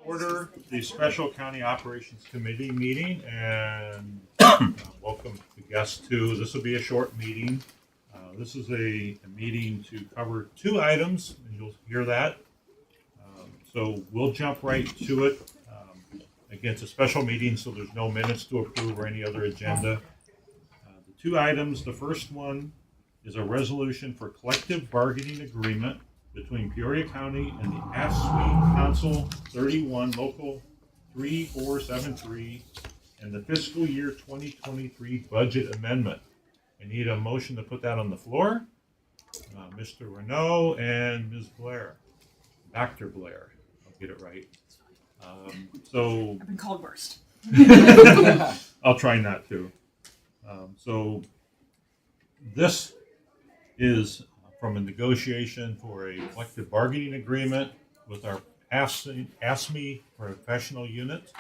Order the Special County Operations Committee meeting and welcome the guests to, this will be a short meeting. This is a meeting to cover two items, and you'll hear that. So we'll jump right to it. Again, it's a special meeting, so there's no minutes to approve or any other agenda. The two items, the first one is a resolution for collective bargaining agreement between Peoria County and the AFSCME Council 31 Local 3473 and the fiscal year 2023 budget amendment. I need a motion to put that on the floor. Mr. Renault and Ms. Blair, Dr. Blair, I'll get it right. So I've been called worse. I'll try not to. So this is from a negotiation for a collective bargaining agreement with our AFSCME professional unit.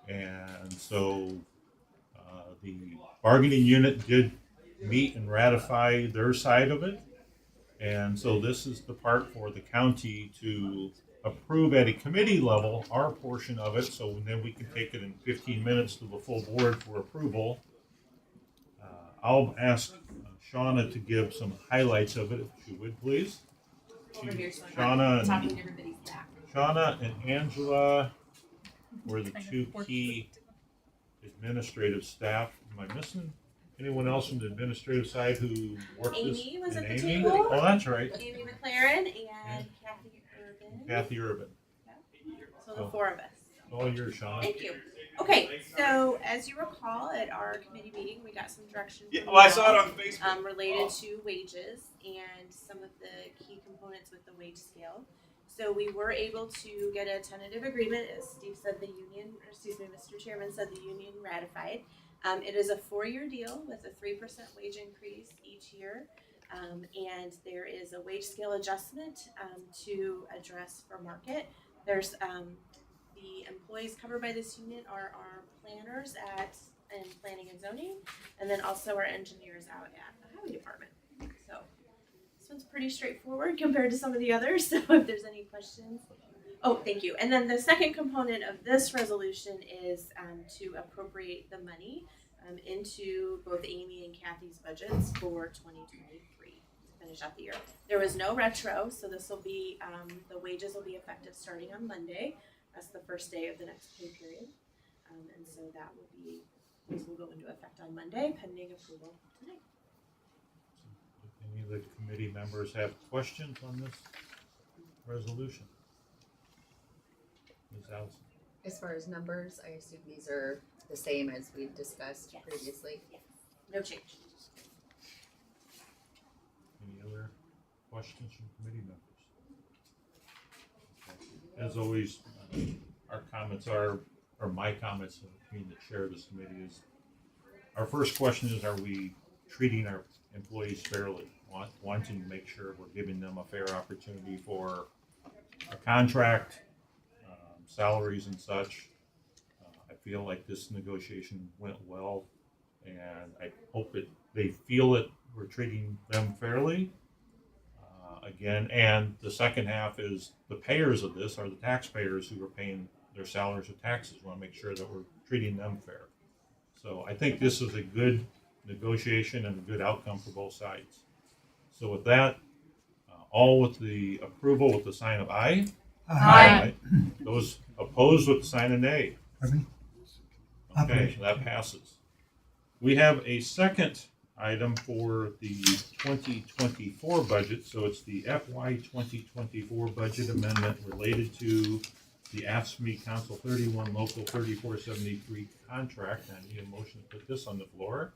And so the bargaining unit did meet and ratify their side of it. And so this is the part for the county to approve at a committee level our portion of it, so then we can take it in 15 minutes to the full board for approval. I'll ask Shauna to give some highlights of it, if you would, please. Over here, so Shauna and talking to everybody's back. Shauna and Angela were the two key administrative staff. Am I missing anyone else from the administrative side who worked this? Amy was And at the Amy? table. Oh, that's right. Amy McLaren and Kathy Urban. Kathy Urban. So the four of us. All yours, Shauna. Thank you. Okay, so as you recall, at our committee meeting, we got some direction from I saw it on Facebook. related to wages and some of the key components with the wage scale. So we were able to get a tentative agreement, as Steve said, Mr. Chairman said the union ratified. It is a 4-year deal with a 3% wage increase each year. And there is a wage scale adjustment to address for market. There's the employees covered by this unit are our planners in planning and zoning, and then also our engineers out at the highway department. So this one's pretty straightforward compared to some of the others. So if there's any questions. Oh, thank you. And then the second component of this resolution is to appropriate the money into both Amy and Kathy's budgets for 2023 to finish out the year. There was no retro, so this will be, the wages will be effective starting on Monday. That's the first day of the next pay period. And so this will go into effect on Monday, pending approval tonight. Do any of the committee members have questions on this resolution? Ms. Allison? As far as numbers, I assume these are the same as we've discussed Yes. previously. Yes. No change. Any other questions from committee members? Okay. As always, our comments are, or my comments being the chair of this committee is, our first question is, are we treating our employees fairly? Wanting to make sure we're giving them a fair opportunity for a contract, salaries and such. I feel like this negotiation went well, and I hope that they feel that we're treating them fairly. Again, and the second half is the payers of this are the taxpayers who are paying their salaries or taxes. We want to make sure that we're treating them fair. So I think this is a good negotiation and a good outcome for both sides. So with that, all with the approval with the sign of aye. Aye. Those opposed with the sign of nay. Pardon me? Okay, so that passes. We have a second item for the 2024 budget. So it's the FY 2024 budget amendment related to the AFSCME Council 31 Local 3473 contract. I need a motion to put this on the floor.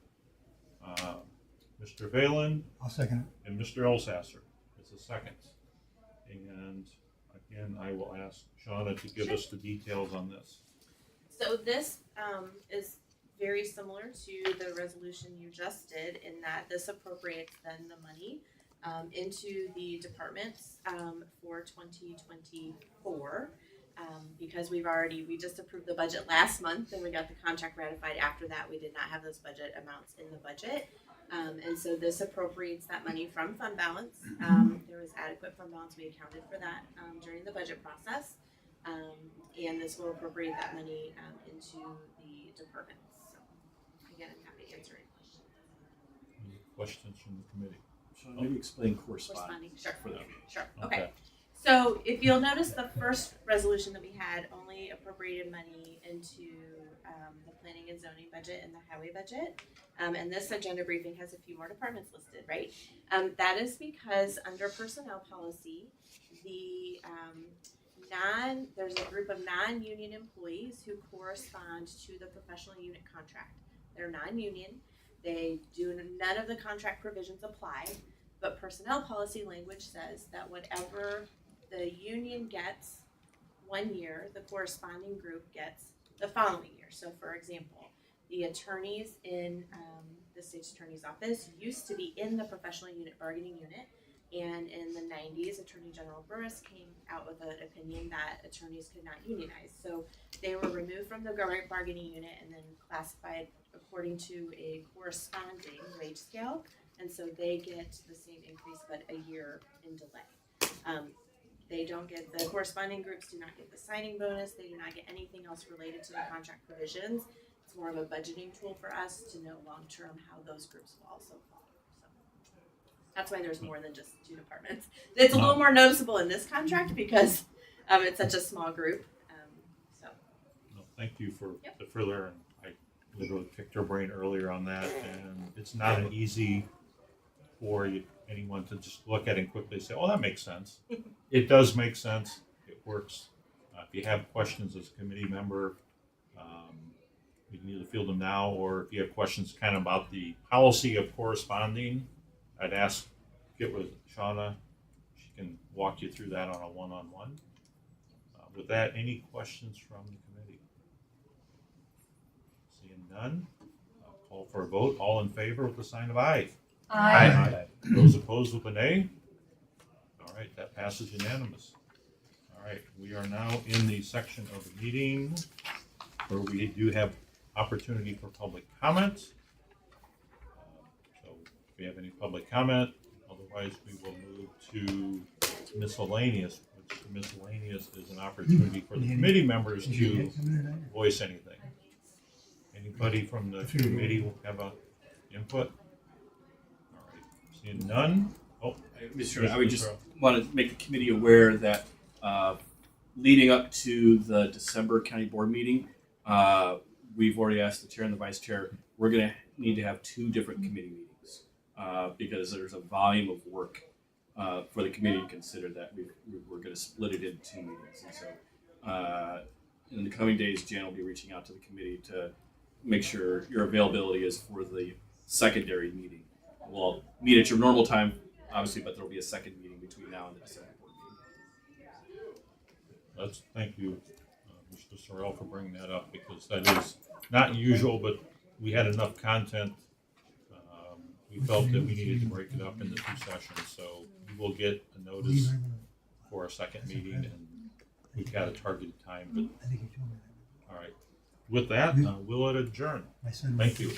Mr. Valen I'll second it. and Mr. Elsasser is a second. And again, I will ask Shauna to give us the details on this. So this is very similar to the resolution you just did in that this appropriates then the money into the departments for 2024. Because we just approved the budget last month and we got the contract ratified after that. We did not have those budget amounts in the budget. And so this appropriates that money from fund balance. There was adequate fund balance. We accounted for that during the budget process. And this will appropriate that money into the departments. So again, I'm happy to answer any questions. Any questions from the committee? So maybe explain corresponding. Sure. For them. Sure. Okay. So if you'll notice, the first resolution that we had only appropriated money into the planning and zoning budget and the highway budget. And this agenda briefing has a few more departments listed, right? That is because under personnel policy, the there's a group of non-union employees who correspond to the professional unit contract. They're non-union. None of the contract provisions apply, but personnel policy language says that whatever the union gets 1 year, the corresponding group gets the following year. So for example, the attorneys in the state's attorney's office used to be in the professional unit bargaining unit. And in the 90s, Attorney General Burris came out with an opinion that attorneys could not unionize. So they were removed from the bargaining unit and then classified according to a corresponding wage scale. And so they get the same increase, but a year in delay. They don't get, the corresponding groups do not get the signing bonus. They do not get anything else related to the contract provisions. It's more of a budgeting tool for us to know long-term how those groups will also fall. That's why there's more than just 2 departments. It's a little more noticeable in this contract because it's such a small group. No, thank you for the further, and I literally picked her brain earlier on that, and it's not an easy for anyone to just look at and quickly say, oh, that makes sense. It does make sense. It works. If you have questions as a committee member, you can either field them now, or if you have questions kind of about the policy of corresponding, I'd get with Shauna. She can walk you through that on a one-on-one. With that, any questions from the committee? Seeing none, I'll call for a vote. All in favor with the sign of aye. Aye. Those opposed with a nay? All right, that passes unanimous. All right, we are now in the section of the meeting where we do have opportunity for public comment. So if we have any public comment, otherwise we will move to miscellaneous, which miscellaneous is an opportunity for the committee members to voice anything. Anybody from the committee will have a input? All right, seeing none. Oh, Mr. Chairman, I would just want to make the committee aware that leading up to the December county board meeting, we've already asked the chair and the vice chair, we're going to need to have 2 different committee meetings because there's a volume of work for the committee to consider that we're going to split it into 2 meetings. And so in the coming days, Jan will be reaching out to the committee to make sure your availability is for the secondary meeting. We'll meet at your normal time, obviously, but there will be a second meeting between now and the December board meeting. Thank you, Mr. Sorrell, for bringing that up, because that is not usual, but we had enough content. We felt that we needed to break it up into 2 sessions, so we will get a notice for a second meeting, and we've got a targeted time. But all right, with that, we'll adjourn. Thank you.